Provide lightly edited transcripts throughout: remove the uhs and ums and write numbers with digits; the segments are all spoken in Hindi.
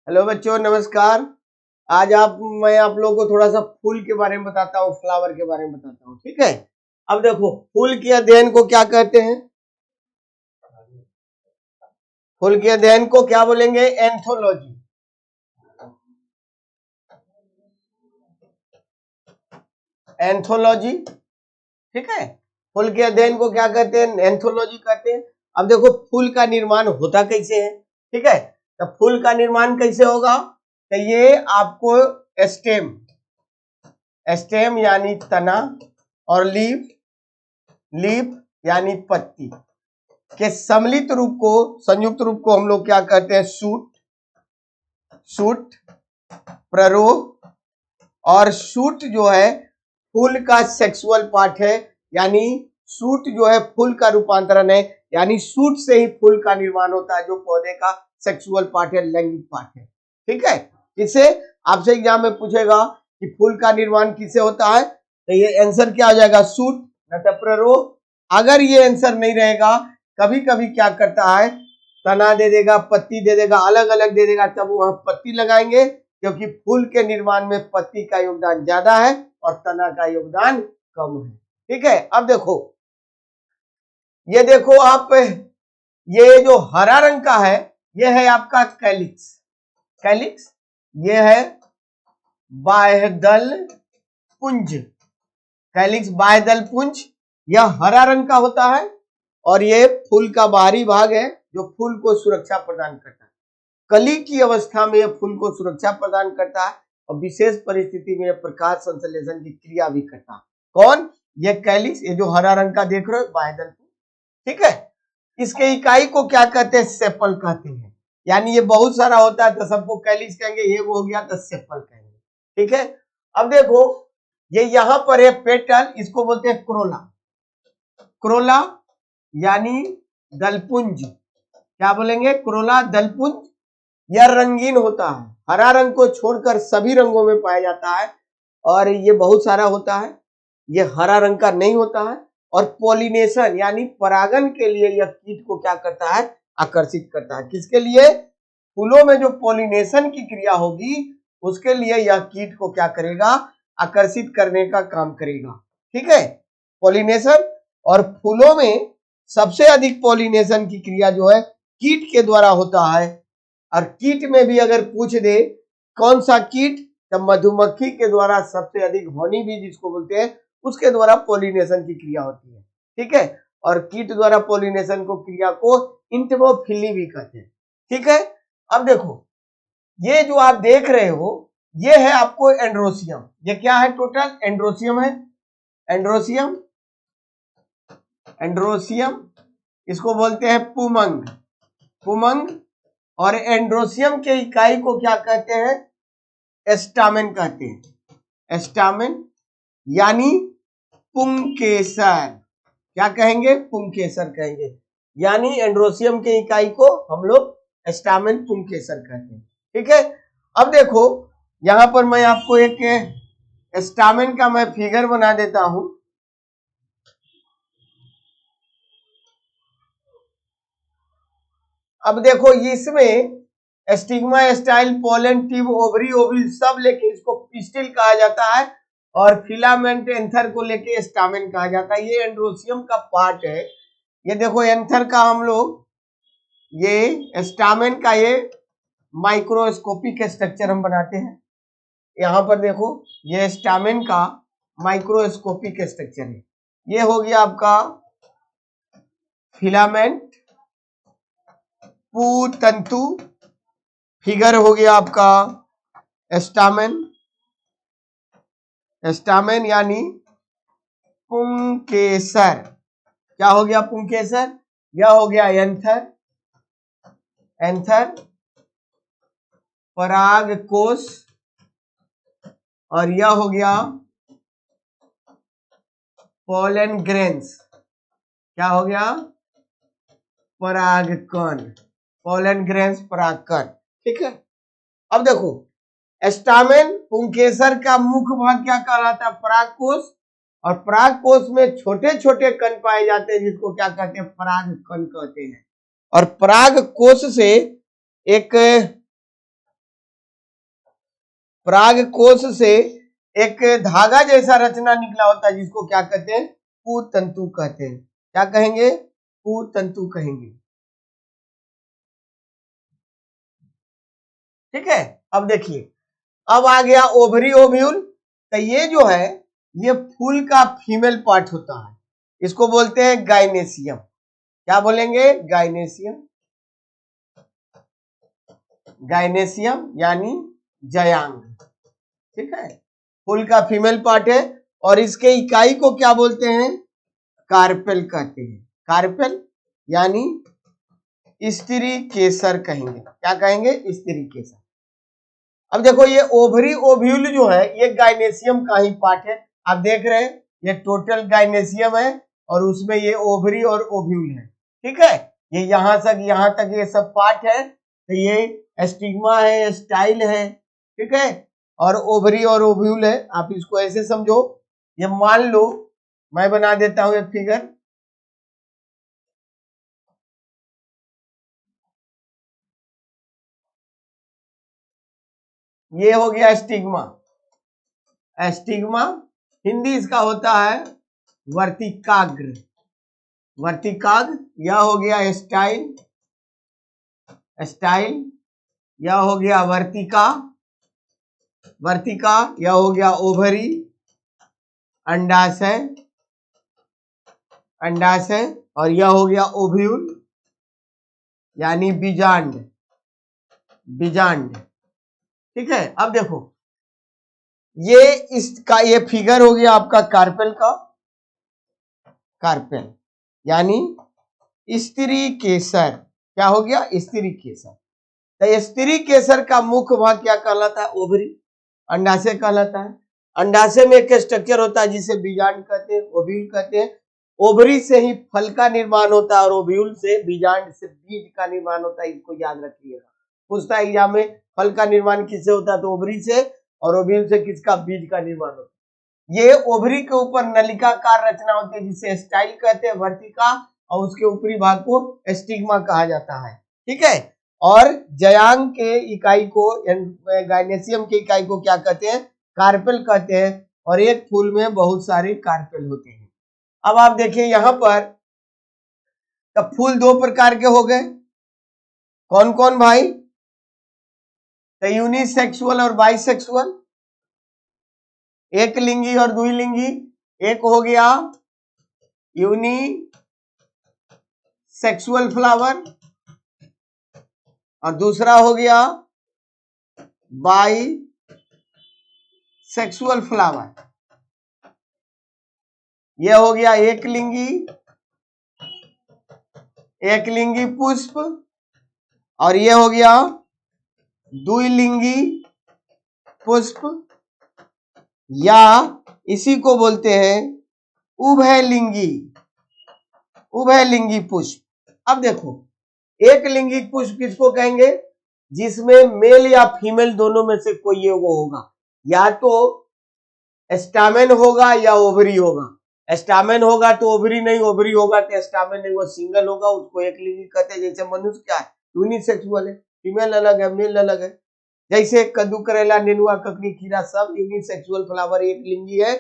हेलो बच्चों, नमस्कार। आज मैं आप लोगों को थोड़ा सा फूल के बारे में बताता हूँ, फ्लावर के बारे में बताता हूँ। ठीक है। अब देखो, फूल के अध्ययन को क्या कहते हैं? फूल के अध्ययन को क्या बोलेंगे? एंथोलॉजी। एंथोलॉजी। ठीक है। फूल के अध्ययन को क्या कहते हैं? एंथोलॉजी कहते हैं। अब देखो, फूल का निर्माण होता कैसे है? ठीक है। तो फूल का निर्माण कैसे होगा? तो ये आपको स्टेम, स्टेम यानी तना, और लीफ यानी पत्ती के सम्मिलित रूप को, संयुक्त रूप को हम लोग क्या कहते हैं? शूट, प्ररोह। और शूट जो है फूल का सेक्सुअल पार्ट है, यानी शूट जो है फूल का रूपांतरण है, यानी शूट से ही फूल का निर्माण होता है, जो पौधे का सेक्सुअल पार्ट है, लैंगिक पार्ट है। ठीक है। इसे आपसे एग्जाम में पूछेगा कि फूल का निर्माण किससे होता है, तो ये आंसर क्या हो जाएगा? शूट न तो प्ररोह। अगर ये आंसर नहीं रहेगा, कभी कभी क्या करता है, तना दे देगा, पत्ती दे देगा, अलग अलग दे देगा, तब वहां पत्ती लगाएंगे, क्योंकि फूल के निर्माण में पत्ती का योगदान ज्यादा है और तना का योगदान कम है। ठीक है। अब देखो, ये देखो आप, ये जो हरा रंग का है, ये है आपका कैलिक्स। कैलिक्स ये है बाह्यदल पुंज। कैलिक्स बाह्यदल पुंज, यह हरा रंग का होता है और ये फूल का बाहरी भाग है, जो फूल को सुरक्षा प्रदान करता है। कली की अवस्था में यह फूल को सुरक्षा प्रदान करता है और विशेष परिस्थिति में यह प्रकाश संश्लेषण की क्रिया भी करता है। कौन? ये कैलिक्स, ये जो हरा रंग का देख रहे हो, बाह्यदल पुंज। ठीक है। इसके इकाई को क्या कहते हैं? सेपल कहते हैं। यानी ये बहुत सारा होता है तो सबको कैलिक्स कहेंगे, ये वो हो गया तो सेपल कहेंगे। ठीक है। अब देखो, ये यहां पर है पेटल, इसको बोलते हैं क्रोला। क्रोला यानी दलपुंज। क्या बोलेंगे? क्रोला, दलपुंज। यह रंगीन होता है, हरा रंग को छोड़कर सभी रंगों में पाया जाता है और ये बहुत सारा होता है। ये हरा रंग का नहीं होता है। और पॉलिनेशन यानी परागन के लिए यह कीट को क्या करता है? आकर्षित करता है। किसके लिए? फूलों में जो पॉलिनेशन की क्रिया होगी, उसके लिए यह कीट को क्या करेगा? आकर्षित करने का काम करेगा। ठीक है। पॉलिनेशन, और फूलों में सबसे अधिक पॉलिनेशन की क्रिया जो है कीट के द्वारा होता है। और कीट में भी अगर पूछ दे कौन सा कीट, तो मधुमक्खी के द्वारा सबसे अधिक, हनी बी जिसको बोलते हैं, उसके द्वारा पॉलिनेशन की क्रिया होती है। ठीक है। और कीट द्वारा पॉलिनेशन को क्रिया को इंटमोफिली भी कहते हैं। ठीक है। अब देखो, ये जो आप देख रहे हो, ये है आपको एंड्रोसियम। ये क्या है? टोटल एंड्रोसियम है। एंड्रोसियम, एंड्रोसियम इसको बोलते हैं पुमंग। पुमंग। और एंड्रोसियम के इकाई को क्या कहते हैं? एस्टामेन कहते हैं। एस्टामेन यानी पुंकेसर। क्या कहेंगे? पुंकेसर कहेंगे। यानी एंड्रोसियम के इकाई को हम लोग एस्टामेन पुंकेसर कहते हैं। ठीक है। अब देखो, यहां पर मैं आपको एक एस्टामेन का मैं फिगर बना देता हूं। अब देखो, इसमें stigma, style, pollen, tube, ovary, ओविल सब लेके इसको पिस्टिल कहा जाता है और फिलामेंट, एंथर को लेके स्टामेन कहा जाता है। ये एंड्रोसियम का पार्ट है। ये देखो, एंथर का हम लोग, ये स्टामेन का ये माइक्रोस्कोपिक स्ट्रक्चर हम बनाते हैं। यहां पर देखो, ये स्टामेन का माइक्रोस्कोपिक स्ट्रक्चर है। ये हो गया आपका फिलामेंट, पूतंतु। फिगर हो गया आपका स्टामेन। स्टामेन यानी पुंकेसर। क्या हो गया? पुंकेसर। यह हो गया एंथर। एंथर परागकोश। और यह हो गया पोलन ग्रेन्स। क्या हो गया? परागकण। पोलन ग्रेन्स, परागकण। ठीक है। अब देखो, स्टामेन, पुंकेसर का मुख्य भाग क्या कहलाता है? परागकोश। और परागकोश में छोटे छोटे कण पाए जाते हैं, जिसको क्या कहते हैं? परागकण कहते हैं। और परागकोश से एक पराग कोश से एक धागा जैसा रचना निकला होता है जिसको क्या कहते हैं, पुतंतु कहते हैं। क्या कहेंगे, पुतंतु कहेंगे। ठीक है, अब देखिए, अब आ गया ओवरी ओव्यूल। तो ये जो है ये फूल का फीमेल पार्ट होता है, इसको बोलते हैं गाइनेसियम। क्या बोलेंगे, गाइनेसियम। गाइनेसियम यानी जयांग। ठीक है, फूल का फीमेल पार्ट है और इसके इकाई को क्या बोलते हैं, कार्पेल कहते हैं। कार्पेल यानी स्त्री केसर कहेंगे। क्या कहेंगे, स्त्री केसर। अब देखो ये ओवरी ओव्यूल जो है ये गाइनेसियम का ही पार्ट है। आप देख रहे हैं ये टोटल गाइनेसियम है और उसमें ये ओवरी और ओव्यूल है। ठीक है, ये यहां तक ये सब पार्ट है। तो ये स्टिग्मा है, स्टाइल है। ठीक है, और ओवरी और ओव्यूल है। आप इसको ऐसे समझो, ये मान लो मैं बना देता हूं एक फिगर। ये हो गया स्टिग्मा। स्टिग्मा हिंदी इसका होता है वर्तिकाग्र। वर्तिकाग्र, यह हो गया स्टाइल। स्टाइल, यह हो गया वर्तिका। वर्तिका, यह हो गया ओवरी। अंडाशय, अंडाशय, और यह हो गया ओव्यूल यानी बीजांड। बीजांड। ठीक है, अब देखो ये इसका ये फिगर हो गया आपका कार्पेल का। कार्पेल यानी स्त्री केसर। क्या हो गया, स्त्री केसर। तो स्त्री केसर का मुख्य भाग क्या कहलाता है, ओवरी। अंडाशय कहलाता है। अंडाशय में एक स्ट्रक्चर होता है जिसे बीजांड कहते हैं, ओव्यूल कहते हैं। ओवरी से ही फल का निर्माण होता है और ओव्यूल से, बीजांड से बीज का निर्माण होता है। इसको याद रखिएगा, पूछता है एग्जाम में फल का निर्माण किससे होता है, तो ओवरी से, और ओव्यूल से किसका, बीज का निर्माण होता है। ये ओवरी के ऊपर नलिकाकार रचना होती है जिसे स्टाइल कहते हैं, वर्तिका, और उसके ऊपरी भाग को स्टिग्मा कहा जाता है। ठीक है, और जयांग के इकाई को, गाइनेसियम के इकाई को क्या कहते हैं, कार्पेल कहते हैं। और एक फूल में बहुत सारे कार्पेल होते हैं। अब आप देखिए यहां पर, तब फूल दो प्रकार के हो गए। कौन कौन भाई, तो यूनिसेक्सुअल और बाइसेक्सुअल। एक लिंगी और द्विलिंगी। एक हो गया यूनि सेक्सुअल फ्लावर और दूसरा हो गया बाई सेक्सुअल फ्लावर। यह हो गया एक लिंगी पुष्प, और यह हो गया द्विलिंगी पुष्प, या इसी को बोलते हैं उभयलिंगी पुष्प। अब देखो एक लिंगी पुष्प किसको कहेंगे, जिसमें मेल या फीमेल दोनों में से कोई एक होगा, या तो स्टामेन होगा या ओवरी होगा। स्टामेन होगा तो ओवरी नहीं, ओवरी होगा तो स्टामेन नहीं, वो सिंगल होगा, उसको एक लिंगी कहते हैं। जैसे मनुष्य क्या है, यूनिसेक्सुअल है, फीमेल अलग है, मेल अलग है। जैसे कद्दू, करेला, नेनुआ, ककड़ी, खीरा सब यूनिसेक्सुअल फ्लावर, एक लिंगी है।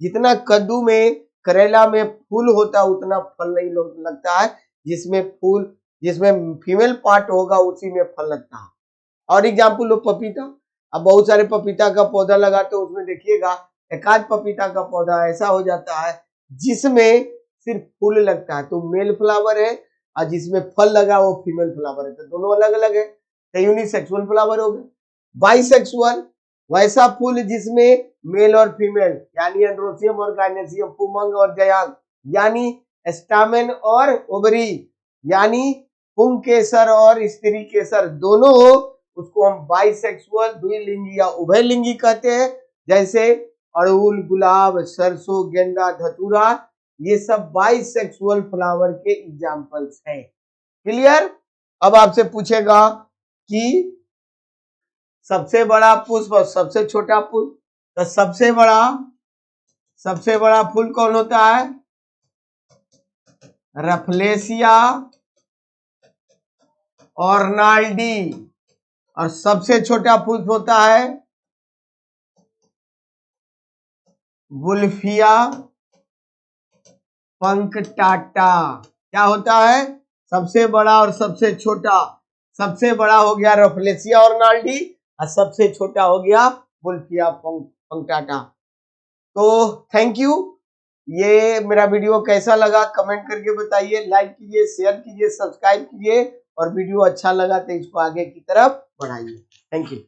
जितना कद्दू में, करेला में फूल होता है उतना फल नहीं लगता है। जिसमें फीमेल पार्ट होगा उसी में फल लगता है। और एग्जाम्पल लो पपीता। अब बहुत सारे पपीता का पौधा लगाते हो, उसमें देखिएगा एकाध पपीता का पौधा ऐसा हो जाता है जिसमें सिर्फ फूल लगता है, तो मेल फ्लावर है, और जिसमें फल लगा वो फीमेल फ्लावर है। तो दोनों अलग अलग है, तो यूनिसेक्सुअल फ्लावर हो गए। बाइसेक्सुअल, वैसा फूल जिसमें मेल और फीमेल यानी एंड्रोसियम और गाइनेसियम, पुंग और जयांग, यानी स्टामेन और ओवरी, यानी पुंग केसर और स्त्री केसर दोनों हो, उसको हम बाइसेक्सुअल, द्विलिंगी या उभयलिंगी कहते हैं। जैसे अड़हुल, गुलाब, सरसों, गेंदा, धतूरा, ये सब बाइसेक्सुअल फ्लावर के एग्जाम्पल्स हैं। क्लियर। अब आपसे पूछेगा कि सबसे बड़ा पुष्प और सबसे छोटा पुष्प, तो सबसे बड़ा फूल कौन होता है, रफलेसिया और नाल्डी, और सबसे छोटा पुष्प होता है वुल्फिया पंकटाटा। क्या होता है? सबसे बड़ा और सबसे छोटा। सबसे बड़ा हो गया रफलेसिया अर्नाल्डी और सबसे छोटा हो गया वुल्फिया पंकटाटा। तो थैंक यू। ये मेरा वीडियो कैसा लगा कमेंट करके बताइए, लाइक कीजिए, शेयर कीजिए, सब्सक्राइब कीजिए और वीडियो अच्छा लगा तो इसको आगे की तरफ बढ़ाइए। Thank you.